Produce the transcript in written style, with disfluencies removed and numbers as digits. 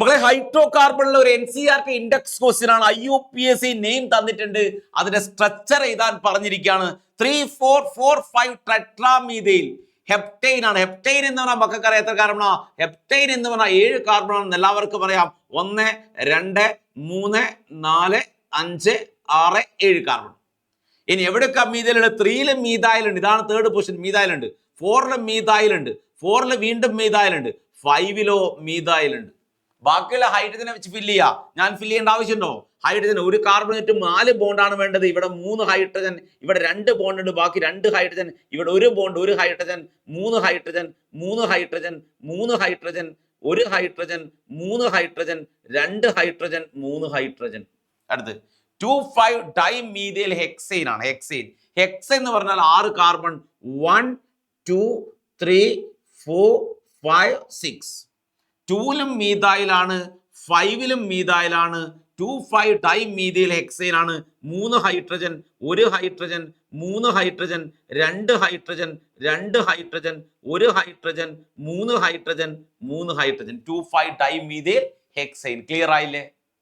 മക്കളെ ഹൈഡ്രോ കാർബണിലെ ഒരു NCERT index question ആണ്. IUPAC നെയിം തന്നിട്ടുണ്ട്, അതിന്റെ സ്ട്രക്ചർ എഴുതാൻ പറഞ്ഞിരിക്കുകയാണ്. 3,4,4,5 ടെട്രാമീഥൈൽ ഹെപ്റ്റൈൻ ആണ്. ഹെപ്റ്റൈൻ എന്ന് പറഞ്ഞാൽ മക്കൾക്ക് അറിയാം എത്ര കാർബണാ? ഹെപ്റ്റൈൻ എന്ന് പറഞ്ഞാൽ 7 കാർബൺ ആണെന്ന് എല്ലാവർക്കും അറിയാം. 1, 2, 3, 4, 5, 6, 7 കാർബൺ. ഇനി എവിടെയൊക്കെ മീഥൈലുണ്ട്? 3ലും മീഥൈലുണ്ട്, ഇതാണ് തേർഡ് പൊസിഷൻ. മീഥൈലുണ്ട്. 4ലും മീഥൈലുണ്ട്. 4ൽ വീണ്ടും മീഥൈലുണ്ട്. 5ലോ മീഥൈലുണ്ട്. ബാക്കിയുള്ള ഹൈഡ്രജനെ വെച്ച് ഫില്ല് ചെയ്യാം. ഞാൻ ഫില്ല് ചെയ്യേണ്ട ആവശ്യമുണ്ടോ? ഹൈഡ്രജൻ ഒരു കാർബണേറ്റ് 4 ബോണ്ടാണ് വേണ്ടത്. ഇവിടെ 3 ഹൈഡ്രജൻ, ഇവിടെ 2 ബോണ്ട് ഉണ്ട്, ബാക്കി 2 ഹൈഡ്രജൻ, ഇവിടെ 1 bond, 1 hydrogen, 3 hydrogen, 3 hydrogen, 3 hydrogen, 1 hydrogen, 3 hydrogen, 2 hydrogen, 3 hydrogen. അടുത്ത് 2,5 ഡൈമീഥൈൽ ഹെക്സൈൻ ആണ്. ഹെക്സൈൻ എന്ന് പറഞ്ഞാൽ 6 കാർബൺ. 1, 2, 3, 4, 5, 6. 2ലും മീഥൈലാണ്, 5ലും മീഥൈലാണ്. 2,5 ഡൈമീഥൈൽ ഹെക്സൈൻ ആണ്. 3 hydrogen, 1 hydrogen, 3 hydrogen, 2 hydrogen, 2 hydrogen, 1 hydrogen, 3 hydrogen, 3 hydrogen. 2,5 dimethyl hexyne. Clear ആയില്ലേ?